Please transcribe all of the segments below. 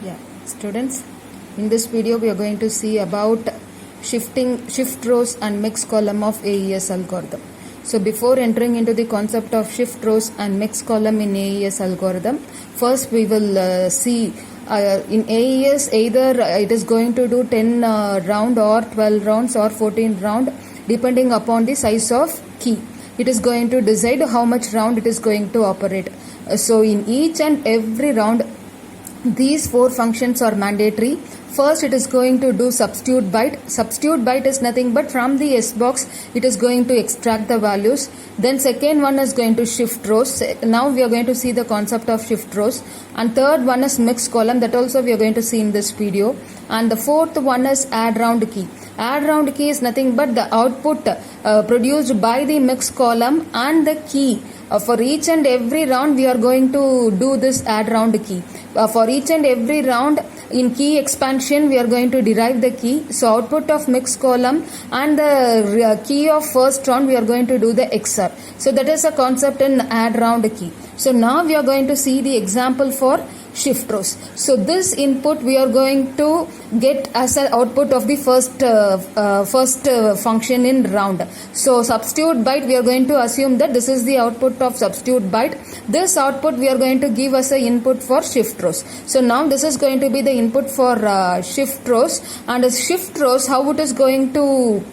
Yeah, students, in this video we are going to see about shift rows and mixed column of AES algorithm. So before entering into the concept of shift rows and mixed column in AES algorithm, first we will see in AES either it is going to do 10 round or 12 rounds or 14 round depending upon the size of key. It is going to decide how much round it is going to operate. So in each and every round, these four functions are mandatory. First, it is going to do substitute byte. Substitute byte is nothing but from the S box, it is going to extract the values. Then second one is going to shift rows. Now we are going to see the concept of shift rows. And third one is mixed column. That also we are going to see in this video. And the fourth one is add round key. Add round key is nothing but the output produced by the mixed column and the key. For each and every round we are going to do this add round key. For each and every round in key expansion we are going to derive the key. So output of mixed column and the key of first round we are going to do the XOR. So that is a concept in add round key. So now we are going to see the example for shift rows. So this input we are going to get as an output of the first function in round. So substitute byte we are going to assume that this is the output of substitute byte. This output we are going to give as an input for shift rows. So now this is going to be the input for shift rows, and as shift rows how it is going to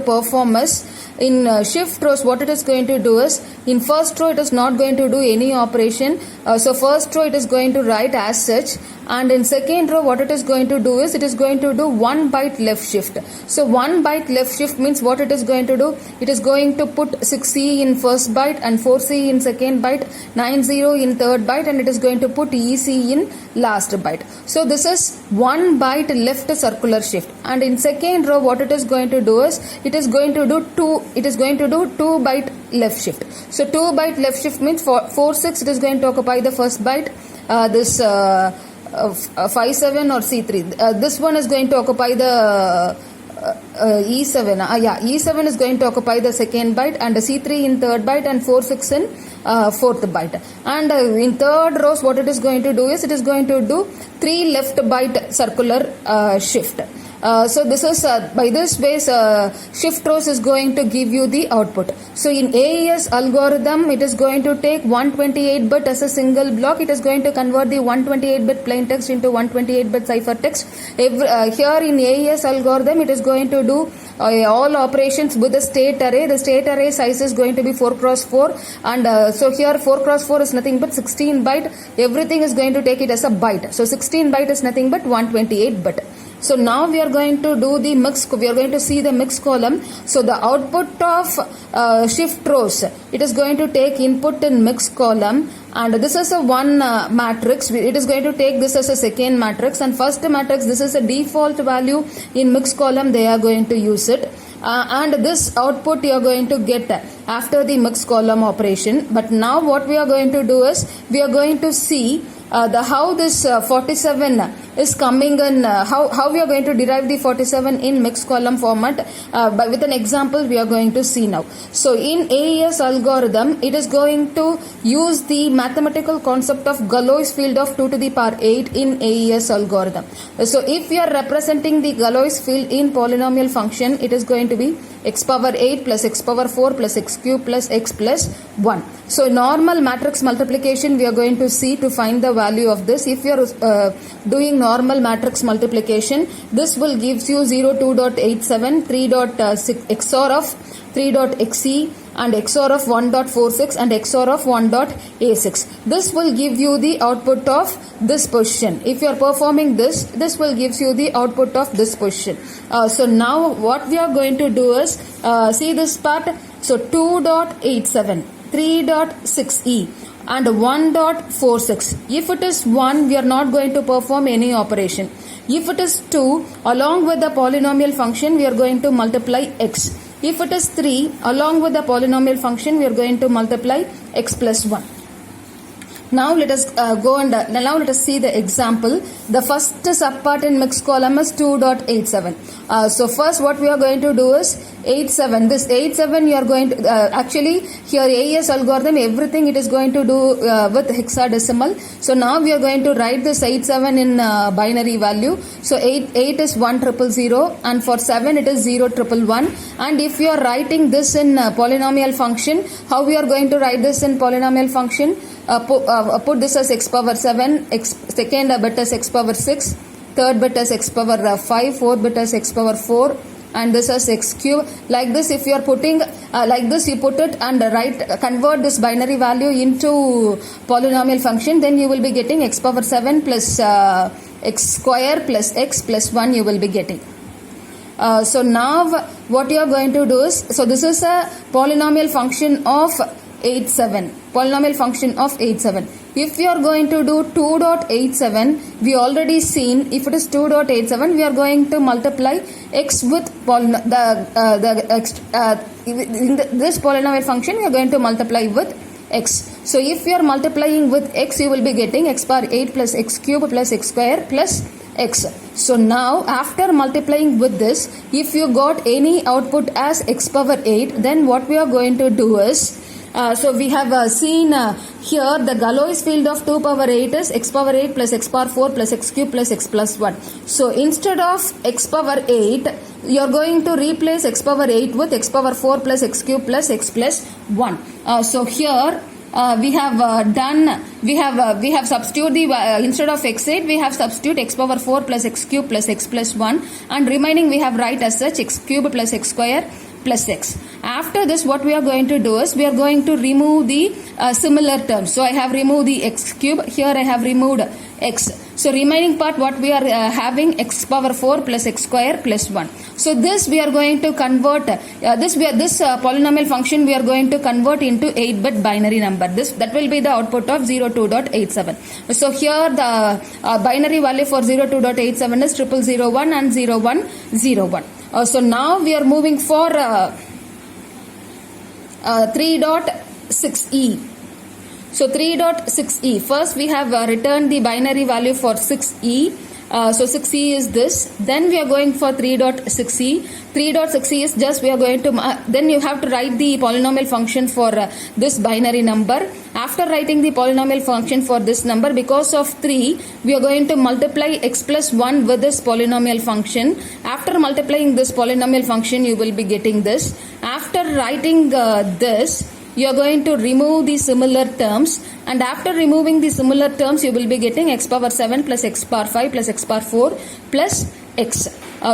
perform is in shift rows. What it is going to do is in first row it is not going to do any operation. So first row it is going to write as such, and in second row what it is going to do is it is going to do 1 byte left shift. So 1 byte left shift means what it is going to do, it is going to put 6C in first byte and 4C in second byte, 90 in third byte, and it is going to put EC in last byte. So this is 1 byte left circular shift. And in second row what it is going to do is it is going to do 2 byte left shift. So 2 byte left shift means for 4-6 it is going to occupy the first byte, this 5-7 or C3, this one is going to occupy the E7, E7 is going to occupy the second byte, and C3 in third byte, and 4-6 in fourth byte. And in third rows what it is going to do is it is going to do 3 left byte circular shift. So this is by this way shift rows is going to give you the output. So in AES algorithm it is going to take 128-bit as a single block. It is going to convert the 128-bit plain text into 128-bit cipher text. Here in AES algorithm it is going to do all operations with the state array. The state array size is going to be 4x4, and so here 4x4 is nothing but 16 byte. Everything is going to take it as a byte. So 16 byte is nothing but 128-bit. So now we are going to do the we are going to see the mixed column. So the output of shift rows, it is going to take input in mixed column, and this is a one matrix. It is going to take this as a second matrix, and first matrix, this is a default value in mixed column, they are going to use it. And this output you are going to get after the mixed column operation. But now what we are going to do is we are going to see how this 47 is coming in, how we are going to derive the 47 in mixed column format with an example we are going to see now. So in AES algorithm it is going to use the mathematical concept of Galois field of 2 to the power 8 in AES algorithm. So if we are representing the Galois field in polynomial function, it is going to be x power 8 plus x power 4 plus x cube plus x plus 1. So normal matrix multiplication we are going to see to find the value of this. If you are doing normal matrix multiplication, this will gives you 02.87, 3.6 XOR of 3.xe and XOR of 1.46 and XOR of 1.a6. This will give you the output of this position. If you are performing this will gives you the output of this position. So now what we are going to do is see this part. So 2.87, 3.6e and 1.46. If it is 1, we are not going to perform any operation. If it is 2, along with the polynomial function we are going to multiply x. If it is 3, along with the polynomial function we are going to multiply x plus 1. Now let us go and now let us see the example. The first subpart in mixed column is 2.87. So first what we are going to do is 87. This 87 you are going to actually here AES algorithm, everything it is going to do with hexadecimal. So now we are going to write this 87 in binary value. So 8 is 1000 and for 7 it is 0111. And if you are writing this in polynomial function, how we are going to write this in polynomial function? Put this as x power 7, second bit as x power 6, third bit as x power 5, fourth bit as x power 4, and this as x cube. Like this, if you are putting like this, you put it and convert this binary value into polynomial function, then you will be getting x power 7 plus x square plus x plus 1 you will be getting. So now what you are going to do is, so this is a polynomial function of 87, polynomial function of 87. If we are going to do 2.87, we already seen if it is 2.87, we are going to multiply x with this polynomial function, we are going to multiply with x. So if you are multiplying with x, you will be getting x power 8 plus x cube plus x square plus x. So now after multiplying with this, if you got any output as x power 8, then what we are going to do is, so we have seen here the Galois field of 2 power 8 is x power 8 plus x power 4 plus x cube plus x plus 1. So instead of x power 8, you are going to replace x power 8 with x power 4 plus x cube plus x plus 1. So here we have substitute the instead of x8 we have substitute x power 4 plus x cube plus x plus 1, and remaining we have write as such x cube plus x square plus x. After this what we are going to do is we are going to remove the similar terms. So I have removed the x cube, here I have removed x. So remaining part what we are having x power 4 plus x square plus 1. So this we are going to convert this polynomial function we are going to convert into 8-bit binary number. That will be the output of 02.87. So here the binary value for 02.87 is 0001 and 0101. So now we are moving for 3.6e. So 3.6e. First we have returned the binary value for 6e. So 6e is this. Then we are going for 3.6e. 3.6e is just we are going to then you have to write the polynomial function for this binary number. After writing the polynomial function for this number, because of 3 we are going to multiply x plus 1 with this polynomial function. After multiplying this polynomial function you will be getting this. After writing this, you are going to remove the similar terms, and after removing the similar terms you will be getting x power 7 plus x power 5 plus x power 4 plus x.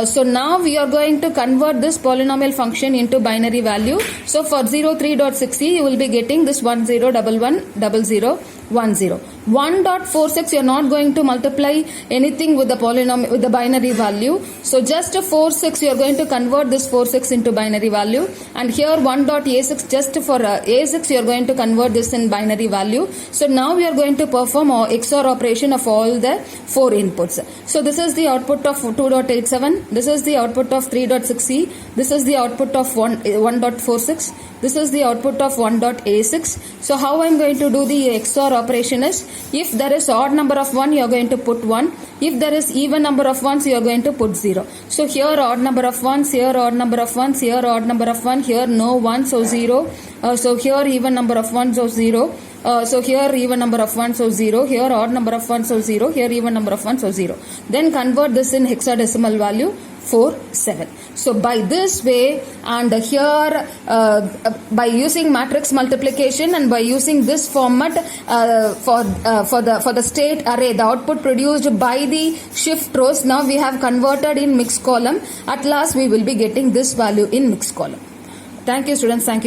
So now we are going to convert this polynomial function into binary value. So for 03.6e you will be getting this 10110010. 1.46 you are not going to multiply anything with the polynomial with the binary value. So just 46 you are going to convert this 46 into binary value, and here 1.a6 just for a6 you are going to convert this in binary value. So now we are going to perform XOR operation of all the 4 inputs. So this is the output of 2.87, this is the output of 3.6e, this is the output of 1.46, this is the output of 1.a6. So how I am going to do the XOR operation is, if there is odd number of 1 you are going to put 1, if there is even number of 1s you are going to put 0. So here odd number of 1s, here odd number of 1s, here odd number of 1, here no 1 so 0. So here even number of 1 so 0. So here even number of 1 so 0, here odd number of 1 so 0, here even number of 1 so 0. Then convert this in hexadecimal value 47. So by this way, and here by using matrix multiplication and by using this format for the state array, the output produced by the shift rows, now we have converted in mixed column. At last we will be getting this value in mixed column. Thank you students. Thank you.